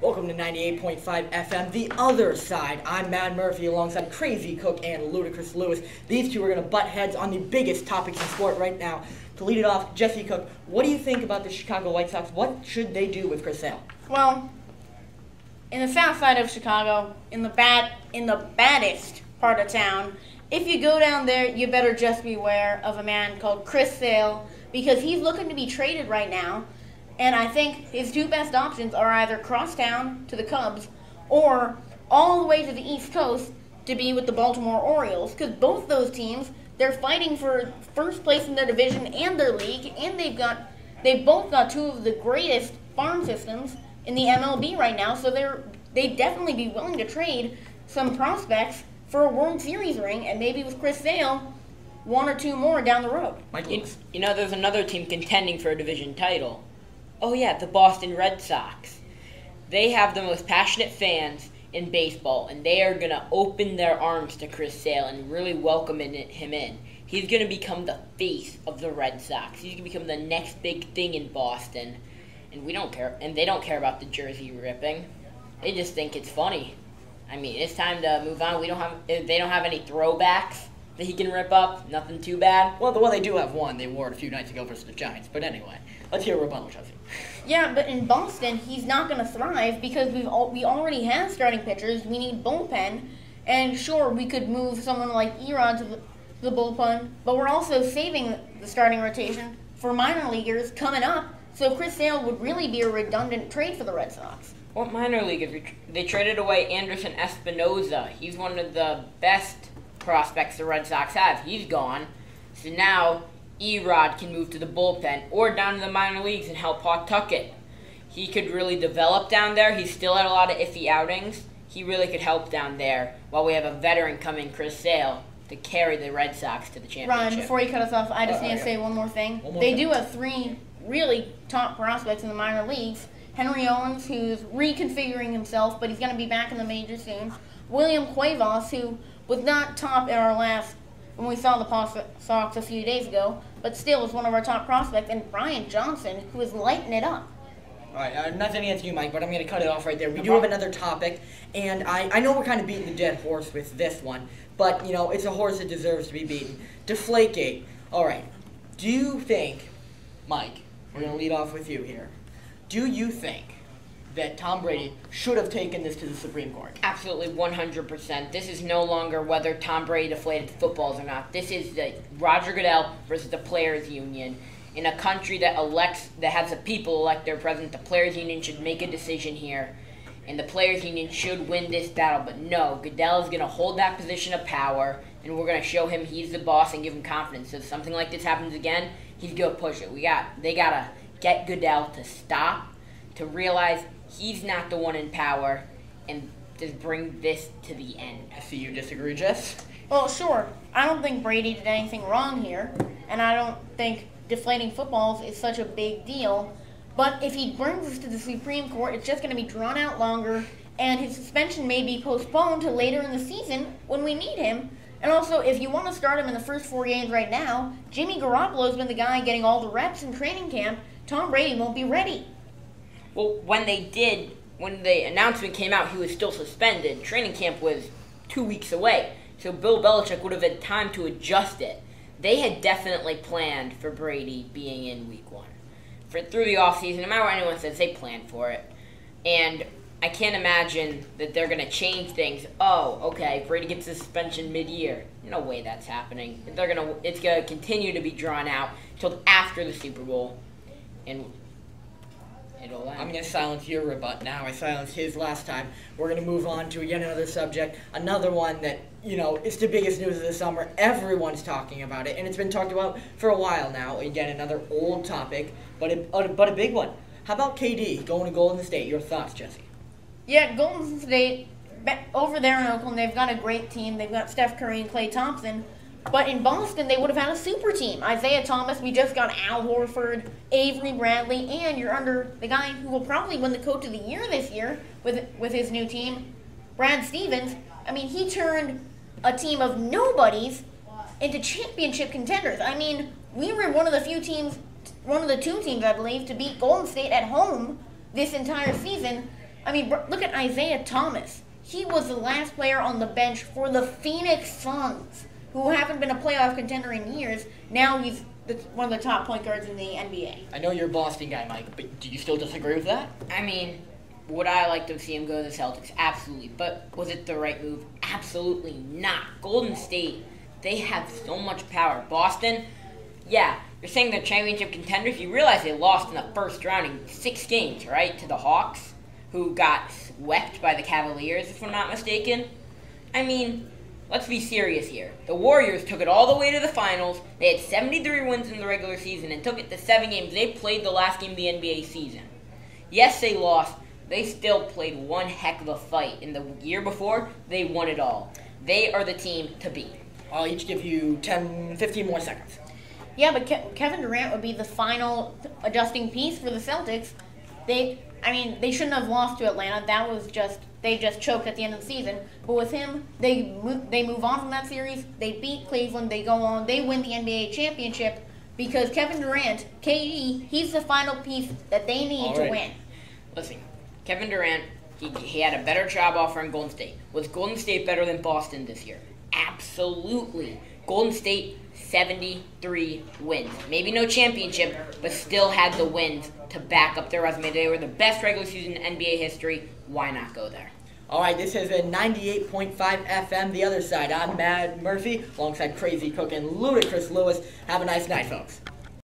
Welcome to 98.5 FM, The Other Side. I'm Matt Murphy alongside Crazy Cook and Ludicrous Lewis. These two are going to butt heads on the biggest topics in sport right now. To lead it off, Jesse Cook, what do you think about the Chicago White Sox? What should they do with Chris Sale? Well, in the south side of Chicago, in the baddest part of town, if you go down there, you better just beware of a man called Chris Sale, because he's looking to be traded right now. And I think his two best options are either cross town to the Cubs or all the way to the East Coast to be with the Baltimore Orioles. Because both those teams, they're fighting for first place in their division and their league, and they've both got two of the greatest farm systems in the MLB right now. So they'd definitely be willing to trade some prospects for a World Series ring, and maybe with Chris Sale, one or two more down the road. You know, there's another team contending for a division title. Oh yeah, the Boston Red Sox. They have the most passionate fans in baseball, and they are going to open their arms to Chris Sale and really welcome him in. He's going to become the face of the Red Sox. He's going to become the next big thing in Boston, and we don't care. And they don't care about the jersey ripping. They just think it's funny. I mean, it's time to move on. They don't have any throwbacks that he can rip up. Nothing too bad. Well, they do have one. They wore it a few nights ago versus the Giants. But anyway, let's hear a rebuttal, Chelsea. Yeah, but in Boston, he's not going to thrive because we already have starting pitchers. We need bullpen. And sure, we could move someone like Erod to the bullpen, but we're also saving the starting rotation for minor leaguers coming up. So Chris Sale would really be a redundant trade for the Red Sox. What minor leaguers? They traded away Anderson Espinoza. He's one of the best prospects the Red Sox have. He's gone. So now Erod can move to the bullpen or down to the minor leagues and help Pawtucket. He could really develop down there. He's still had a lot of iffy outings. He really could help down there while we have a veteran coming, Chris Sale, to carry the Red Sox to the championship. Ryan, before you cut us off, I just need to say one more thing. They do have three really top prospects in the minor leagues. Henry Owens, who's reconfiguring himself, but he's going to be back in the majors soon. William Cuevas, who was not top in our last, when we saw the Sox a few days ago, but still is one of our top prospects. And Brian Johnson, who is lighting it up. All right, nothing against you, Mike, but I'm going to cut it off right there. We do have another topic, and I know we're kind of beating the dead horse with this one, but, you know, it's a horse that deserves to be beaten. Deflategate. All right, do you think, Mike, we're going to lead off with you here. Do you think that Tom Brady should have taken this to the Supreme Court? Absolutely, 100%. This is no longer whether Tom Brady deflated footballs or not. This is the Roger Goodell versus the Players Union. In a country that has the people elect their president, the Players Union should make a decision here, and the Players Union should win this battle. But no, Goodell is going to hold that position of power, and we're going to show him he's the boss and give him confidence. So if something like this happens again, he's going to push it. They got to get Goodell to stop, to realize he's not the one in power, and just bring this to the end. I see you disagree, Jess. Well, sure. I don't think Brady did anything wrong here, and I don't think deflating footballs is such a big deal. But if he brings this to the Supreme Court, it's just going to be drawn out longer, and his suspension may be postponed to later in the season when we need him. And also, if you want to start him in the first 4 games right now, Jimmy Garoppolo's been the guy getting all the reps in training camp. Tom Brady won't be ready. Well, when the announcement came out, he was still suspended. Training camp was 2 weeks away, so Bill Belichick would have had time to adjust it. They had definitely planned for Brady being in week 1. Through the offseason, no matter what anyone says, they planned for it. And I can't imagine that they're going to change things. Oh, okay, Brady gets a suspension mid-year. No way that's happening. It's going to continue to be drawn out until after the Super Bowl. And it'll end. I'm going to silence your rebut now. I silenced his last time. We're going to move on to yet another subject. Another one that, you know, it's the biggest news of the summer. Everyone's talking about it, and it's been talked about for a while now. Again, another old topic, but a big one. How about KD going to Golden State? Your thoughts, Jesse? Yeah, Golden State, over there in Oakland, they've got a great team. They've got Steph Curry and Klay Thompson. But in Boston, they would have had a super team. Isaiah Thomas, we just got Al Horford, Avery Bradley, and you're under the guy who will probably win the Coach of the Year this year with his new team, Brad Stevens. I mean, he turned a team of nobodies into championship contenders. I mean, we were one of the two teams, I believe, to beat Golden State at home this entire season. I mean, look at Isaiah Thomas. He was the last player on the bench for the Phoenix Suns, who haven't been a playoff contender in years. Now he's one of the top point guards in the NBA. I know you're a Boston guy, Mike, but do you still disagree with that? I mean, would I like to see him go to the Celtics? Absolutely. But was it the right move? Absolutely not. Golden State, they have so much power. Boston, yeah, you're saying they're championship contenders. You realize they lost in the first round in 6 games, right, to the Hawks, who got swept by the Cavaliers, if I'm not mistaken. I mean, let's be serious here. The Warriors took it all the way to the finals. They had 73 wins in the regular season and took it to 7 games. They played the last game of the NBA season. Yes, they lost. They still played one heck of a fight. In the year before, they won it all. They are the team to beat. I'll each give you 10, 15 more seconds. Yeah, but Kevin Durant would be the final adjusting piece for the Celtics. They shouldn't have lost to Atlanta. That was they just choked at the end of the season. But with him, they move on from that series. They beat Cleveland. They go on. They win the NBA championship because Kevin Durant, KD, he's the final piece that they need to win. Listen, Kevin Durant, he had a better job offer in Golden State. Was Golden State better than Boston this year? Absolutely. Golden State, 73 wins. Maybe no championship, but still had the wins to back up their resume. They were the best regular season in NBA history. Why not go there? All right, this has been 98.5 FM, The Other Side. I'm Mad Murphy, alongside Crazy Cook and Ludacris Lewis. Have a nice night, folks.